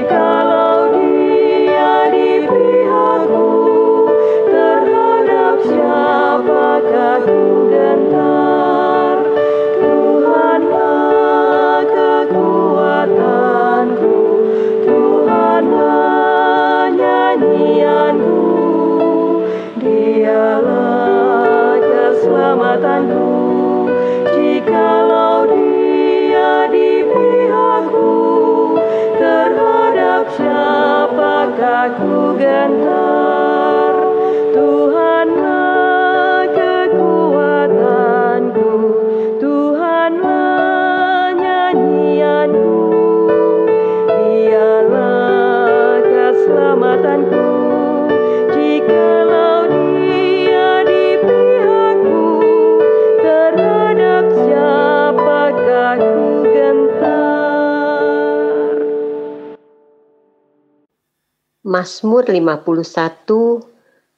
Jikalau Dia di pihakku, terhadap siapakah ku gentar? Tuhanlah kekuatanku, Tuhanlah nyanyianku, Dialah keselamatanku. Jikalau Dia di pihakku, terhadap siapakah ku gentar? Tuhanlah kekuatanku, Tuhanlah nyanyianku, Dialah keselamatanku. Jikalau Dia di pihakku, terhadap siapakah ku gentar? Mazmur 51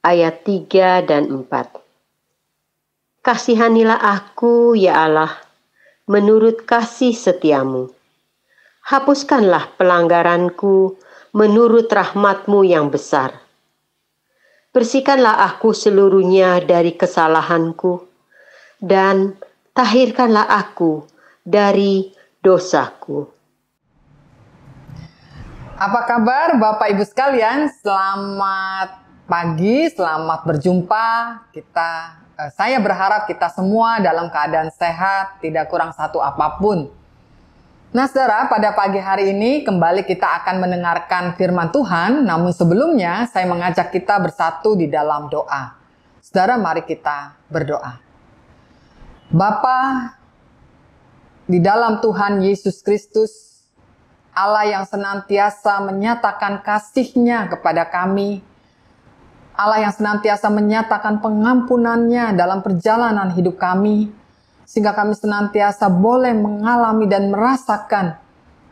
ayat 3 dan 4. Kasihanilah aku, ya Allah, menurut kasih setiamu. Hapuskanlah pelanggaranku menurut rahmat-Mu yang besar. Bersihkanlah aku seluruhnya dari kesalahanku, dan tahirkanlah aku dari dosaku. Apa kabar Bapak Ibu sekalian? Selamat pagi, selamat berjumpa. Saya berharap kita semua dalam keadaan sehat, tidak kurang satu apapun. Nah, saudara, pada pagi hari ini kembali kita akan mendengarkan firman Tuhan. Namun sebelumnya saya mengajak kita bersatu di dalam doa. Saudara, mari kita berdoa. Bapa, di dalam Tuhan Yesus Kristus, Allah yang senantiasa menyatakan kasih-Nya kepada kami, Allah yang senantiasa menyatakan pengampunannya dalam perjalanan hidup kami, sehingga kami senantiasa boleh mengalami dan merasakan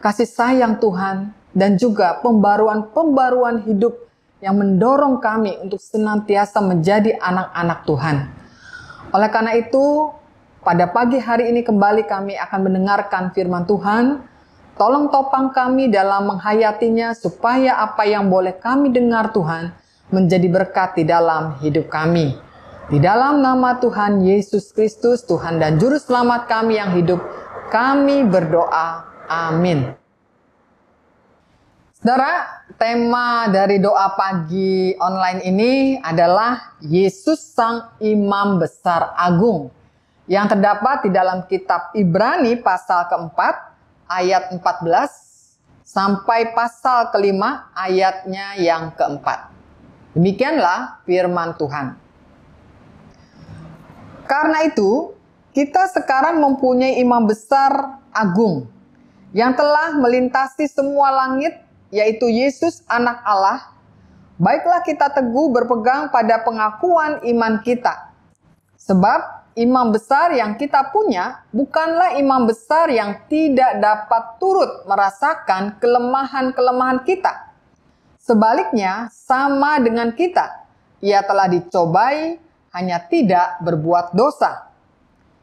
kasih sayang Tuhan, dan juga pembaruan hidup yang mendorong kami untuk senantiasa menjadi anak-anak Tuhan. Oleh karena itu, pada pagi hari ini kembali kami akan mendengarkan firman Tuhan. Tolong topang kami dalam menghayatinya, supaya apa yang boleh kami dengar Tuhan menjadi berkat di dalam hidup kami. Di dalam nama Tuhan Yesus Kristus, Tuhan dan Juru Selamat kami yang hidup, kami berdoa. Amin. Saudara, tema dari doa pagi online ini adalah Yesus Sang Imam Besar Agung, yang terdapat di dalam kitab Ibrani pasal keempat, ayat 14 sampai pasal kelima ayatnya yang keempat. Demikianlah firman Tuhan. Karena itu, kita sekarang mempunyai imam besar agung yang telah melintasi semua langit, yaitu Yesus Anak Allah. Baiklah kita teguh berpegang pada pengakuan iman kita. Sebab imam besar yang kita punya bukanlah imam besar yang tidak dapat turut merasakan kelemahan-kelemahan kita. Sebaliknya, sama dengan kita, ia telah dicobai, hanya tidak berbuat dosa.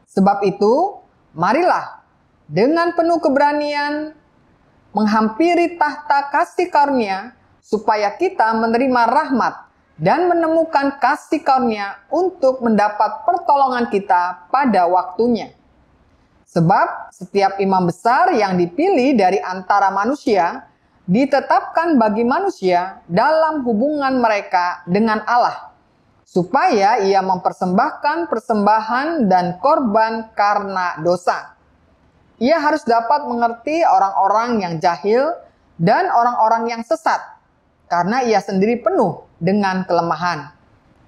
Sebab itu, marilah dengan penuh keberanian menghampiri tahta kasih karunia, supaya kita menerima rahmat dan menemukan kasih karunia untuk mendapat pertolongan kita pada waktunya. Sebab setiap imam besar yang dipilih dari antara manusia ditetapkan bagi manusia dalam hubungan mereka dengan Allah, supaya ia mempersembahkan persembahan dan korban karena dosa. Ia harus dapat mengerti orang-orang yang jahil dan orang-orang yang sesat, karena ia sendiri penuh dengan kelemahan,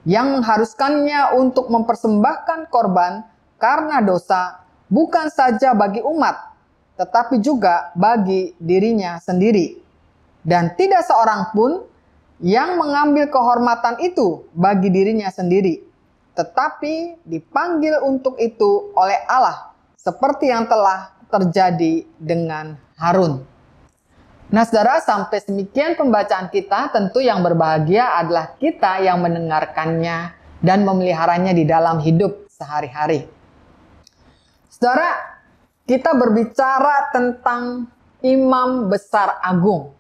yang mengharuskannya untuk mempersembahkan korban karena dosa, bukan saja bagi umat, tetapi juga bagi dirinya sendiri. Dan tidak seorang pun yang mengambil kehormatan itu bagi dirinya sendiri, tetapi dipanggil untuk itu oleh Allah, seperti yang telah terjadi dengan Harun. Nah, saudara, sampai demikian pembacaan kita. Tentu yang berbahagia adalah kita yang mendengarkannya dan memeliharanya di dalam hidup sehari-hari. Saudara, kita berbicara tentang imam besar agung.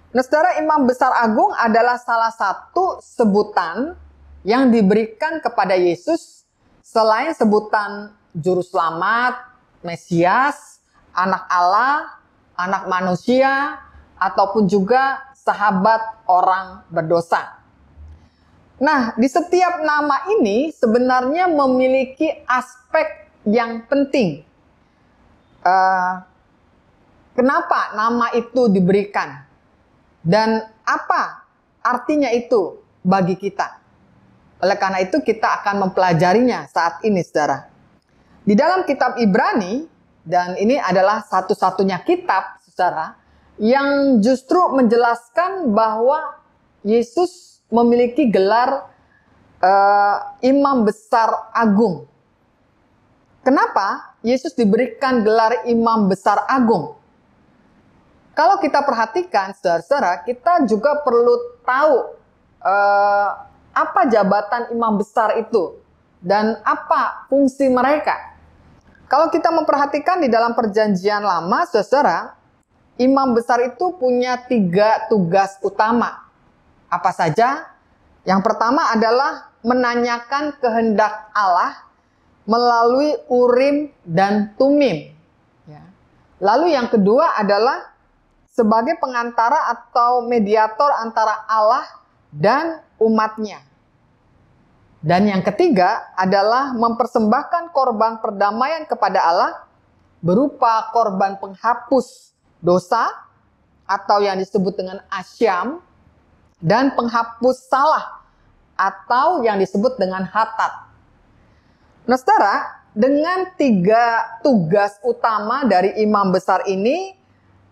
Nah, saudara, imam besar agung adalah salah satu sebutan yang diberikan kepada Yesus selain sebutan juru selamat, Mesias, anak Allah, anak manusia, ataupun juga sahabat orang berdosa. Nah, di setiap nama ini sebenarnya memiliki aspek yang penting. Kenapa nama itu diberikan? Dan apa artinya itu bagi kita? Oleh karena itu kita akan mempelajarinya saat ini, saudara. Di dalam kitab Ibrani, dan ini adalah satu-satunya kitab, saudara, yang justru menjelaskan bahwa Yesus memiliki gelar imam besar agung. Kenapa Yesus diberikan gelar imam besar agung? Kalau kita perhatikan, saudara-saudara, kita juga perlu tahu apa jabatan imam besar itu dan apa fungsi mereka. Kalau kita memperhatikan di dalam perjanjian lama, saudara, imam besar itu punya 3 tugas utama. Apa saja? Yang pertama adalah menanyakan kehendak Allah melalui Urim dan Tumim. Lalu yang kedua adalah sebagai pengantara atau mediator antara Allah dan umatnya. Dan yang ketiga adalah mempersembahkan korban perdamaian kepada Allah berupa korban penghapus dosa atau yang disebut dengan asyam, dan penghapus salah atau yang disebut dengan hatat. Nah, saudara, dengan 3 tugas utama dari imam besar ini,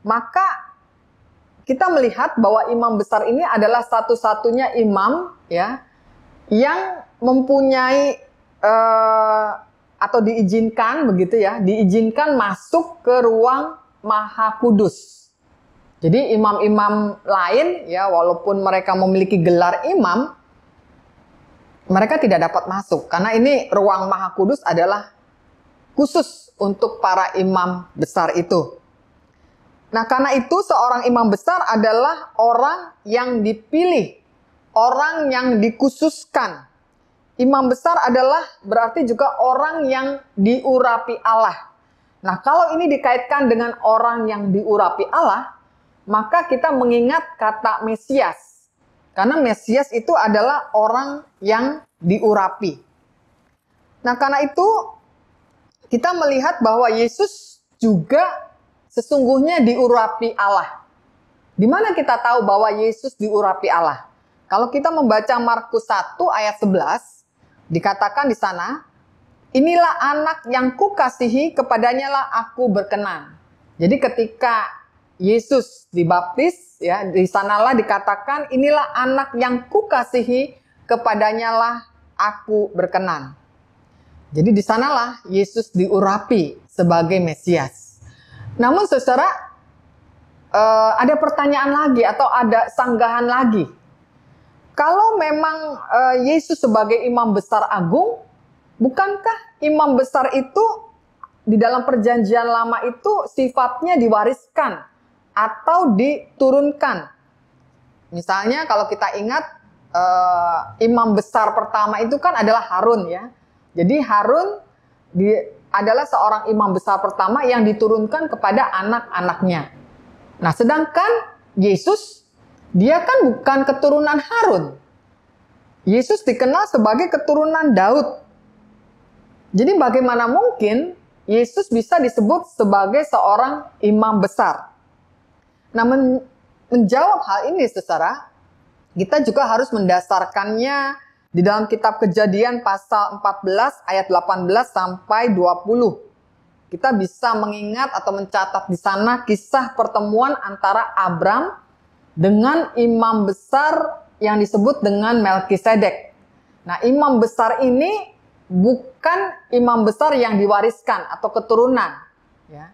maka kita melihat bahwa imam besar ini adalah satu-satunya imam ya yang mempunyai atau diizinkan begitu ya, diizinkan masuk ke ruang Maha Kudus. Jadi imam-imam lain ya, walaupun mereka memiliki gelar imam, mereka tidak dapat masuk karena ini ruang Maha Kudus adalah khusus untuk para imam besar itu. Nah, karena itu seorang imam besar adalah orang yang dipilih, orang yang dikhususkan. Imam besar adalah berarti juga orang yang diurapi Allah. Nah, kalau ini dikaitkan dengan orang yang diurapi Allah, maka kita mengingat kata Mesias. Karena Mesias itu adalah orang yang diurapi. Nah, karena itu kita melihat bahwa Yesus juga sesungguhnya diurapi Allah. Di mana kita tahu bahwa Yesus diurapi Allah? Kalau kita membaca Markus 1 ayat 11, dikatakan di sana, inilah anak yang kukasihi, kepadanya lah aku berkenan. Jadi ketika Yesus dibaptis, ya, di sanalah dikatakan, inilah anak yang kukasihi, kepadanya lah aku berkenan. Jadi di sanalah Yesus diurapi sebagai Mesias. Namun saudara, ada pertanyaan lagi atau ada sanggahan lagi. Kalau memang Yesus sebagai imam besar agung, bukankah imam besar itu di dalam perjanjian lama itu sifatnya diwariskan atau diturunkan? Misalnya kalau kita ingat imam besar pertama itu kan adalah Harun ya. Jadi Harun adalah seorang imam besar pertama yang diturunkan kepada anak-anaknya. Nah, sedangkan Yesus, dia kan bukan keturunan Harun. Yesus dikenal sebagai keturunan Daud. Jadi bagaimana mungkin Yesus bisa disebut sebagai seorang imam besar? Nah, menjawab hal ini, saudara, kita juga harus mendasarkannya di dalam kitab Kejadian pasal 14 ayat 18 sampai 20. Kita bisa mengingat atau mencatat di sana kisah pertemuan antara Abram dengan imam besar yang disebut dengan Melkisedek. Nah, imam besar ini bukan imam besar yang diwariskan atau keturunan. Ya.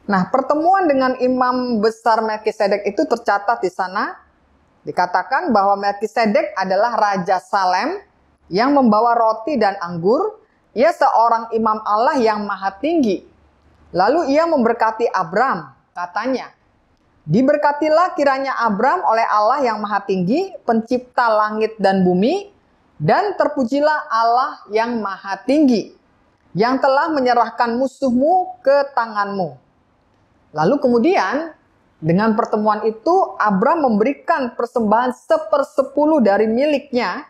Nah, pertemuan dengan imam besar Melkisedek itu tercatat di sana. Dikatakan bahwa Melkisedek adalah Raja Salem yang membawa roti dan anggur. Ia seorang imam Allah yang maha tinggi. Lalu ia memberkati Abram, katanya, Diberkatilah kiranya Abram oleh Allah yang Maha Tinggi, pencipta langit dan bumi, dan terpujilah Allah yang Maha Tinggi, yang telah menyerahkan musuhmu ke tanganmu. Lalu kemudian, dengan pertemuan itu, Abram memberikan persembahan 1/10 dari miliknya.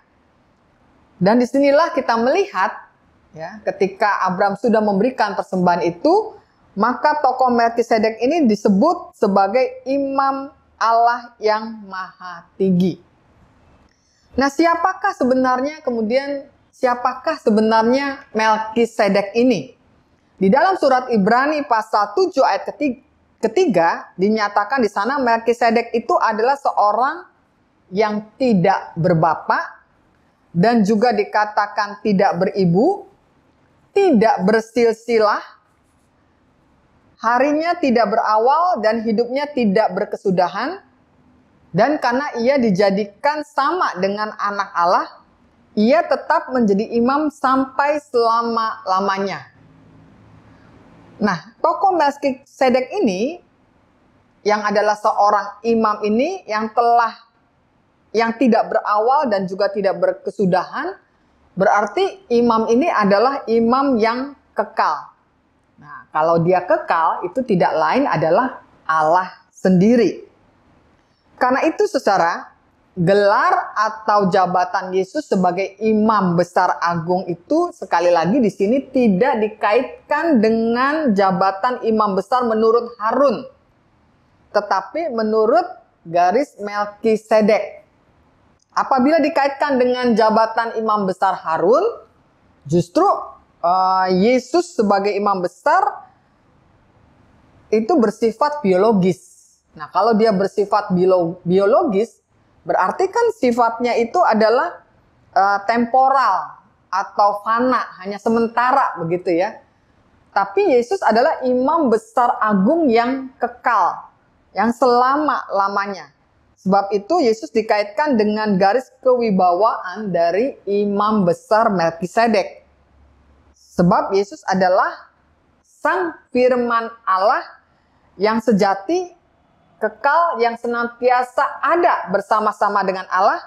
Dan disinilah kita melihat, ya, ketika Abram sudah memberikan persembahan itu, maka tokoh Melkisedek ini disebut sebagai imam Allah yang Maha Tinggi. Nah, siapakah sebenarnya Melkisedek ini? Di dalam surat Ibrani pasal 7 ayat ketiga dinyatakan di sana Melkisedek itu adalah seorang yang tidak berbapak dan juga dikatakan tidak beribu, tidak bersilsilah, harinya tidak berawal dan hidupnya tidak berkesudahan, dan karena ia dijadikan sama dengan anak Allah, ia tetap menjadi imam sampai selama-lamanya. Nah, tokoh Melkisedek ini yang adalah seorang imam ini yang tidak berawal dan juga tidak berkesudahan, berarti imam ini adalah imam yang kekal. Nah, kalau dia kekal, itu tidak lain adalah Allah sendiri. Karena itu, saudara, gelar atau jabatan Yesus sebagai imam besar agung itu sekali lagi di sini tidak dikaitkan dengan jabatan imam besar menurut Harun, tetapi menurut garis Melkisedek. Apabila dikaitkan dengan jabatan imam besar Harun, justru Yesus sebagai imam besar itu bersifat biologis. Nah, kalau dia bersifat biologis, berarti kan sifatnya itu adalah temporal atau fana, hanya sementara begitu ya. Tapi Yesus adalah imam besar agung yang kekal, yang selama-lamanya. Sebab itu Yesus dikaitkan dengan garis kewibawaan dari imam besar Melkisedek. Sebab Yesus adalah Sang Firman Allah yang sejati, kekal, yang senantiasa ada bersama-sama dengan Allah,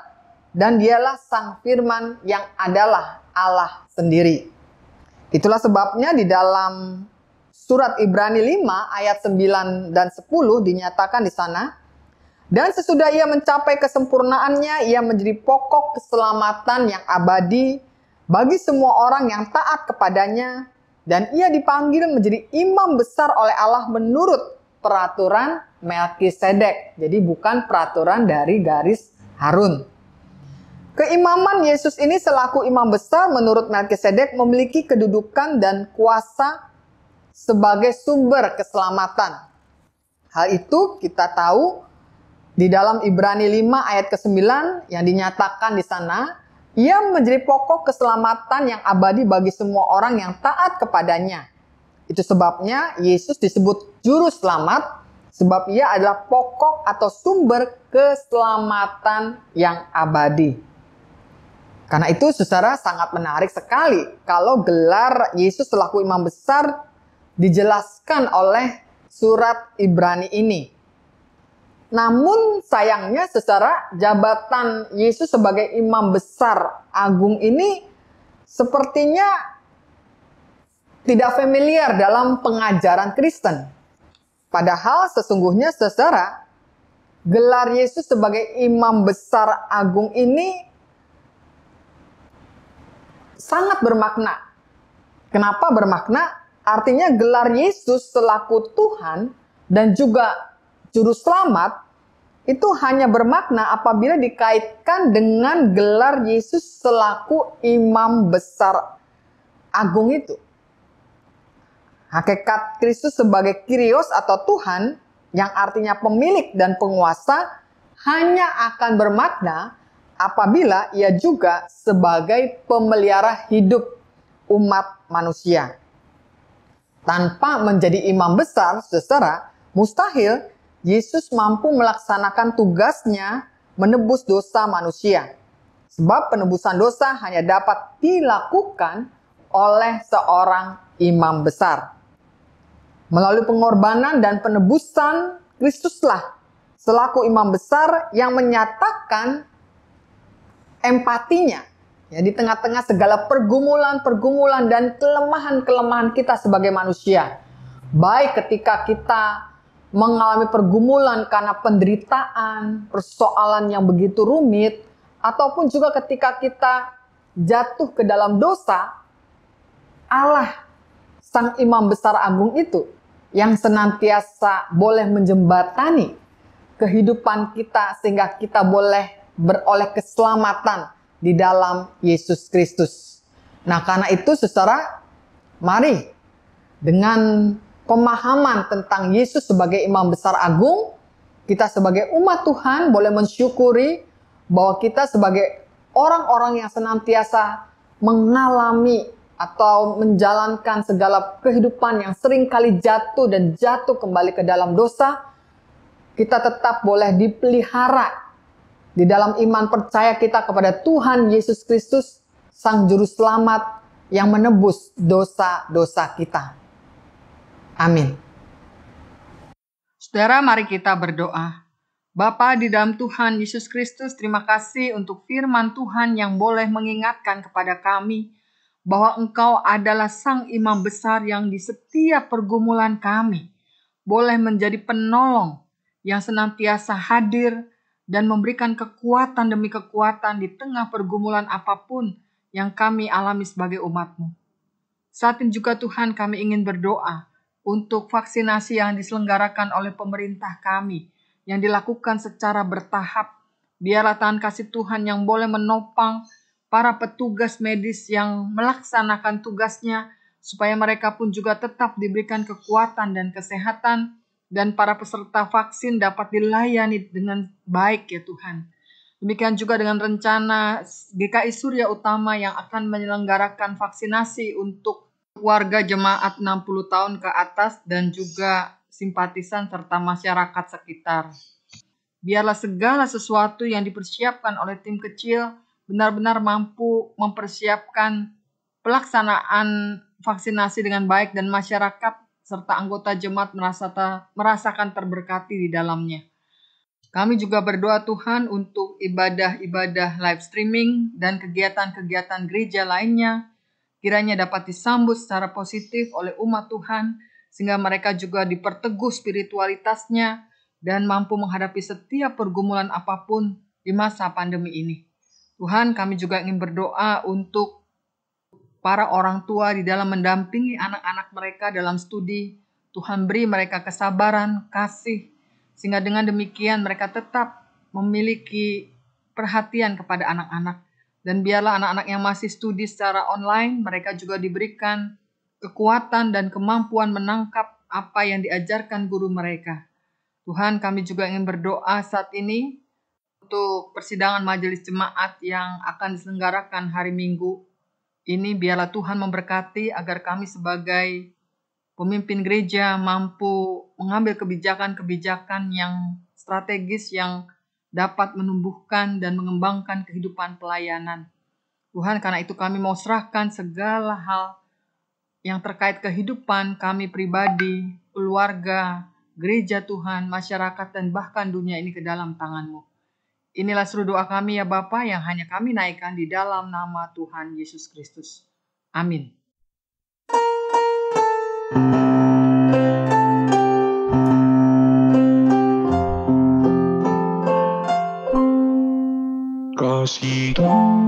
dan dialah Sang Firman yang adalah Allah sendiri. Itulah sebabnya di dalam surat Ibrani 5 ayat 9 dan 10 dinyatakan di sana, dan sesudah ia mencapai kesempurnaannya, ia menjadi pokok keselamatan yang abadi bagi semua orang yang taat kepadanya, dan ia dipanggil menjadi imam besar oleh Allah menurut peraturan Melkisedek. Jadi bukan peraturan dari garis Harun. Keimaman Yesus ini selaku imam besar menurut Melkisedek memiliki kedudukan dan kuasa sebagai sumber keselamatan. Hal itu kita tahu di dalam Ibrani 5 ayat ke-9 yang dinyatakan di sana, ia menjadi pokok keselamatan yang abadi bagi semua orang yang taat kepadanya. Itu sebabnya Yesus disebut juru selamat, sebab ia adalah pokok atau sumber keselamatan yang abadi. Karena itu, saudara, sangat menarik sekali kalau gelar Yesus selaku imam besar dijelaskan oleh surat Ibrani ini. Namun sayangnya, saudara, jabatan Yesus sebagai imam besar agung ini sepertinya tidak familiar dalam pengajaran Kristen. Padahal sesungguhnya, saudara, gelar Yesus sebagai imam besar agung ini sangat bermakna. Kenapa bermakna? Artinya gelar Yesus selaku Tuhan dan juga Juru Selamat itu hanya bermakna apabila dikaitkan dengan gelar Yesus selaku imam besar agung itu. Hakikat Kristus sebagai Kyrios atau Tuhan, yang artinya pemilik dan penguasa, hanya akan bermakna apabila ia juga sebagai pemelihara hidup umat manusia. Tanpa menjadi imam besar, saudara, mustahil Yesus mampu melaksanakan tugasnya menebus dosa manusia. Sebab penebusan dosa hanya dapat dilakukan oleh seorang imam besar. Melalui pengorbanan dan penebusan Kristuslah selaku imam besar yang menyatakan empatinya ya di tengah-tengah segala pergumulan-pergumulan dan kelemahan-kelemahan kita sebagai manusia. Baik ketika kita mengalami pergumulan karena penderitaan, persoalan yang begitu rumit, ataupun juga ketika kita jatuh ke dalam dosa, Allah, Sang Imam Besar Agung itu, yang senantiasa boleh menjembatani kehidupan kita sehingga kita boleh beroleh keselamatan di dalam Yesus Kristus. Nah, karena itu saudara, mari dengan pemahaman tentang Yesus sebagai Imam Besar Agung, kita sebagai umat Tuhan boleh mensyukuri bahwa kita sebagai orang-orang yang senantiasa mengalami atau menjalankan segala kehidupan yang sering kali jatuh dan jatuh kembali ke dalam dosa, kita tetap boleh dipelihara di dalam iman percaya kita kepada Tuhan Yesus Kristus, Sang Juru Selamat yang menebus dosa-dosa kita. Amin. Saudara, mari kita berdoa. Bapa di dalam Tuhan Yesus Kristus, terima kasih untuk firman Tuhan yang boleh mengingatkan kepada kami bahwa Engkau adalah Sang Imam Besar yang di setiap pergumulan kami boleh menjadi penolong yang senantiasa hadir dan memberikan kekuatan demi kekuatan di tengah pergumulan apapun yang kami alami sebagai umat-Mu. Saat ini juga Tuhan, kami ingin berdoa untuk vaksinasi yang diselenggarakan oleh pemerintah kami, yang dilakukan secara bertahap. Biarlah tangan kasih Tuhan yang boleh menopang para petugas medis yang melaksanakan tugasnya, supaya mereka pun juga tetap diberikan kekuatan dan kesehatan, dan para peserta vaksin dapat dilayani dengan baik ya Tuhan. Demikian juga dengan rencana GKI Surya Utama yang akan menyelenggarakan vaksinasi untuk warga jemaat 60 tahun ke atas dan juga simpatisan serta masyarakat sekitar. Biarlah segala sesuatu yang dipersiapkan oleh tim kecil benar-benar mampu mempersiapkan pelaksanaan vaksinasi dengan baik dan masyarakat serta anggota jemaat merasakan terberkati di dalamnya. Kami juga berdoa Tuhan untuk ibadah-ibadah live streaming dan kegiatan-kegiatan gereja lainnya, kiranya dapat disambut secara positif oleh umat Tuhan, sehingga mereka juga diperteguh spiritualitasnya dan mampu menghadapi setiap pergumulan apapun di masa pandemi ini. Tuhan, kami juga ingin berdoa untuk para orang tua di dalam mendampingi anak-anak mereka dalam studi. Tuhan beri mereka kesabaran, kasih, sehingga dengan demikian mereka tetap memiliki perhatian kepada anak-anak. Dan biarlah anak-anak yang masih studi secara online, mereka juga diberikan kekuatan dan kemampuan menangkap apa yang diajarkan guru mereka. Tuhan, kami juga ingin berdoa saat ini untuk persidangan majelis jemaat yang akan diselenggarakan hari Minggu ini. Biarlah Tuhan memberkati agar kami sebagai pemimpin gereja mampu mengambil kebijakan-kebijakan yang strategis yang dapat menumbuhkan dan mengembangkan kehidupan pelayanan. Tuhan, karena itu kami mau serahkan segala hal yang terkait kehidupan kami pribadi, keluarga, gereja Tuhan, masyarakat, dan bahkan dunia ini ke dalam tangan-Mu. Inilah seluruh doa kami ya Bapa yang hanya kami naikkan di dalam nama Tuhan Yesus Kristus. Amin. Kasih Tuhan